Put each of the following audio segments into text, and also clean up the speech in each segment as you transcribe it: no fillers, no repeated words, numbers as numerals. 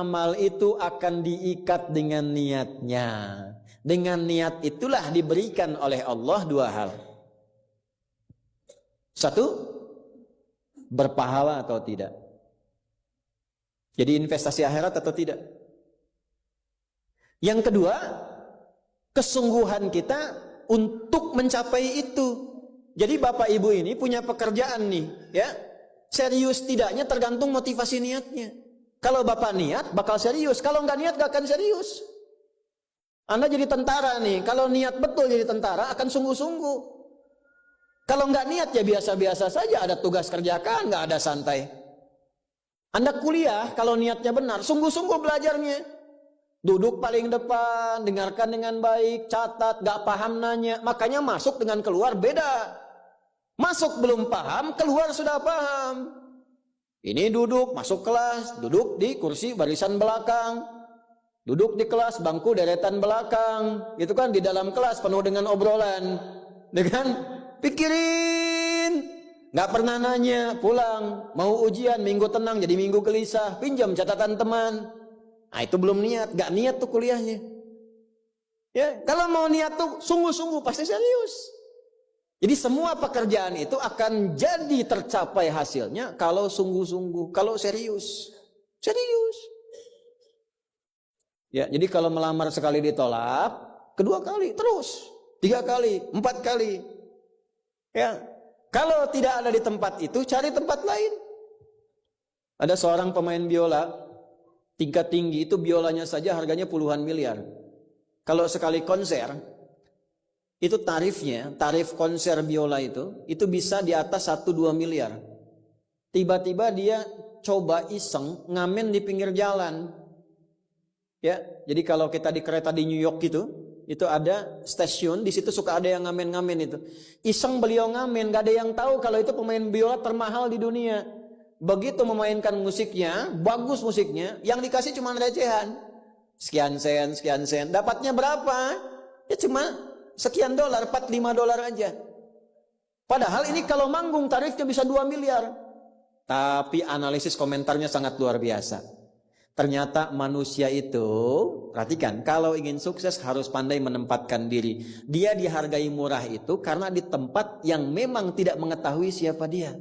Amal itu akan diikat dengan niatnya. Dengan niat itulah diberikan oleh Allah dua hal. Satu, berpahala atau tidak. Jadi investasi akhirat atau tidak. Yang kedua, kesungguhan kita untuk mencapai itu. Jadi bapak ibu ini punya pekerjaan nih, ya. Serius tidaknya tergantung motivasi niatnya. Kalau bapak niat, bakal serius. Kalau nggak niat, nggak akan serius. Anda jadi tentara nih. Kalau niat betul jadi tentara, akan sungguh-sungguh. Kalau nggak niat, ya biasa-biasa saja. Ada tugas kerjakan, nggak ada santai. Anda kuliah, kalau niatnya benar, sungguh-sungguh belajarnya. Duduk paling depan, dengarkan dengan baik, catat, nggak paham nanya. Makanya masuk dengan keluar beda. Masuk belum paham, keluar sudah paham. Ini duduk, masuk kelas, duduk di kursi barisan belakang, duduk di kelas, bangku deretan belakang, gitu kan, di dalam kelas penuh dengan obrolan, dengan pikirin, nggak pernah nanya, pulang, mau ujian, minggu tenang, jadi minggu gelisah, pinjam catatan teman, nah itu belum niat, nggak niat tuh kuliahnya, ya, kalau mau niat tuh sungguh-sungguh, pasti serius. Jadi semua pekerjaan itu akan jadi tercapai hasilnya kalau sungguh-sungguh, kalau serius. Serius. Ya, jadi kalau melamar sekali ditolak, kedua kali terus, 3 kali, 4 kali. Ya. Kalau tidak ada di tempat itu, cari tempat lain. Ada seorang pemain biola tingkat tinggi, itu biolanya saja harganya puluhan miliar. Kalau sekali konser, itu tarifnya, tarif konser biola itu bisa di atas 1-2 miliar. Tiba-tiba dia coba iseng ngamen di pinggir jalan. Ya, jadi kalau kita di kereta di New York itu ada stasiun, di situ suka ada yang ngamen-ngamen itu. Iseng beliau ngamen, gak ada yang tahu kalau itu pemain biola termahal di dunia. Begitu memainkan musiknya, bagus musiknya, yang dikasih cuma recehan. Sekian sen, dapatnya berapa? Ya cuma sekian dolar, 4-5 dolar aja. Padahal ini kalau manggung tarifnya bisa 2 miliar. Tapi analisis komentarnya sangat luar biasa. Ternyata manusia itu, perhatikan, kalau ingin sukses harus pandai menempatkan diri. Dia dihargai murah itu karena di tempat yang memang tidak mengetahui siapa dia.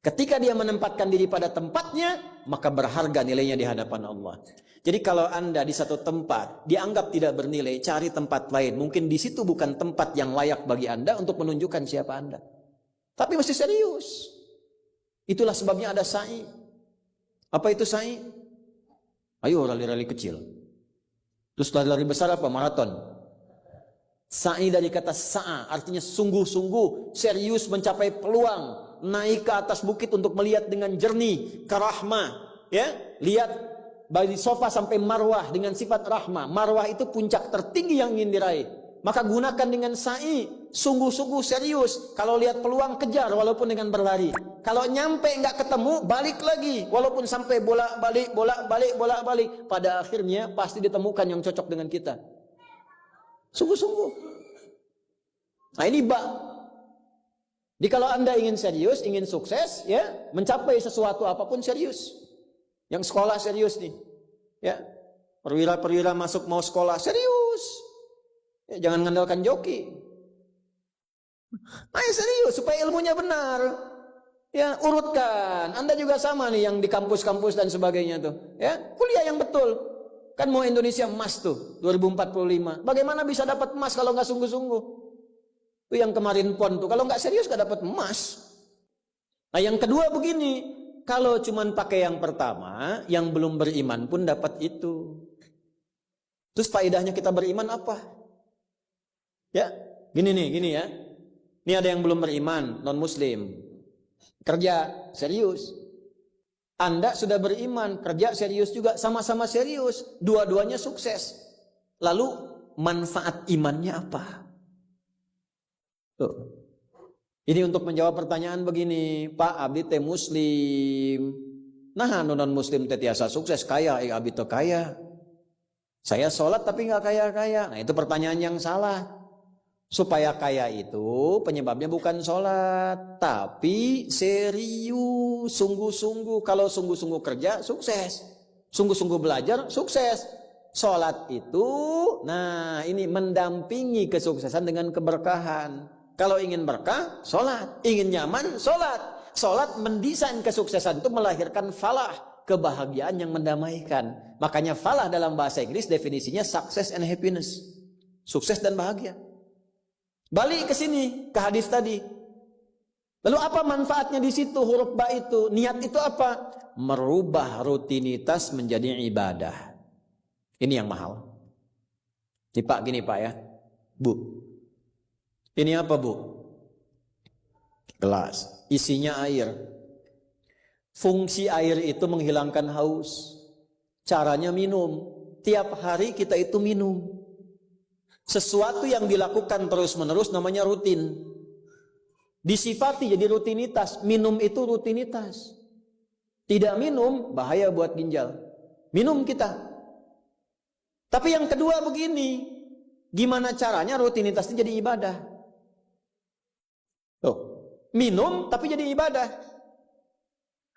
Ketika dia menempatkan diri pada tempatnya, maka berharga nilainya di hadapan Allah. Jadi kalau Anda di satu tempat dianggap tidak bernilai, cari tempat lain. Mungkin di situ bukan tempat yang layak bagi Anda untuk menunjukkan siapa Anda. Tapi mesti serius. Itulah sebabnya ada sa'i. Apa itu sa'i? Ayo rali-rali kecil. Terus lari-lari besar apa? Maraton. Sa'i dari kata sa'a, artinya sungguh-sungguh, serius mencapai peluang. Naik ke atas bukit untuk melihat dengan jernih ke rahmah, ya, lihat dari sofa sampai marwah dengan sifat rahmah. Marwah itu puncak tertinggi yang ingin diraih. Maka gunakan dengan sa'i, sungguh-sungguh serius. Kalau lihat peluang kejar walaupun dengan berlari. Kalau nyampe nggak ketemu, balik lagi walaupun sampai bolak-balik. Pada akhirnya pasti ditemukan yang cocok dengan kita. Sungguh-sungguh. Nah ini Jadi kalau Anda ingin serius, ingin sukses, ya, mencapai sesuatu apapun serius. Yang sekolah serius nih, ya, perwira-perwira masuk mau sekolah serius, ya, jangan mengandalkan joki. Ayo serius supaya ilmunya benar, ya, urutkan. Anda juga sama nih yang di kampus-kampus dan sebagainya tuh, ya, kuliah yang betul. Kan mau Indonesia emas tuh 2045. Bagaimana bisa dapat emas kalau nggak sungguh-sungguh? Itu yang kemarin PON tuh, kalau nggak serius nggak dapat emas. Nah yang kedua begini, kalau cuman pakai yang pertama, yang belum beriman pun dapat itu. Terus faedahnya kita beriman apa? Ya, gini ya. Ini ada yang belum beriman, non muslim, kerja serius. Anda sudah beriman, kerja serius juga, sama-sama serius, dua-duanya sukses. Lalu manfaat imannya apa? Tuh. Ini untuk menjawab pertanyaan begini, Pak abdi teh muslim. Nah, non muslim teh tiasa sukses kaya, abdi teh kaya. Saya sholat tapi nggak kaya-kaya. Nah, itu pertanyaan yang salah. Supaya kaya itu penyebabnya bukan sholat, tapi serius, sungguh-sungguh. Kalau sungguh-sungguh kerja, sukses. sungguh-sungguh belajar, sukses. Sholat itu, nah ini mendampingi kesuksesan dengan keberkahan. Kalau ingin berkah, sholat. Ingin nyaman, sholat. Sholat mendesain kesuksesan itu melahirkan falah, kebahagiaan yang mendamaikan. Makanya falah dalam bahasa Inggris definisinya success and happiness. Sukses dan bahagia. Balik ke sini, ke hadis tadi. Lalu apa manfaatnya di situ huruf ba itu? Niat itu apa? Merubah rutinitas menjadi ibadah. Ini yang mahal. Nih Pak, gini Pak ya. Bu. Ini apa Bu? Gelas. Isinya air. Fungsi air itu menghilangkan haus. Caranya minum. Tiap hari kita itu minum. Sesuatu yang dilakukan terus-menerus namanya rutin. Disifati jadi rutinitas. Minum itu rutinitas. Tidak minum bahaya buat ginjal. Minum kita. Tapi yang kedua begini. Gimana caranya rutinitas itu jadi ibadah? Tuh. Minum tapi jadi ibadah.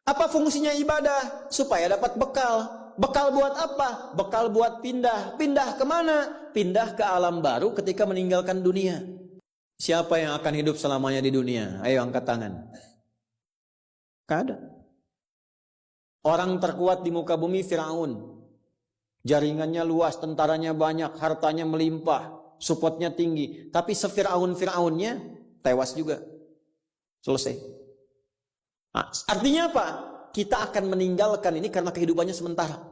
Apa fungsinya ibadah? Supaya dapat bekal. Bekal buat apa? Bekal buat pindah. Pindah kemana? Pindah ke alam baru ketika meninggalkan dunia. Siapa yang akan hidup selamanya di dunia? Ayo angkat tangan. Gak ada. Orang terkuat di muka bumi Firaun. Jaringannya luas, tentaranya banyak, hartanya melimpah, supportnya tinggi. Tapi se-Firaun-Firaunnya tewas juga. Selesai. Nah, artinya apa? Kita akan meninggalkan ini karena kehidupannya sementara.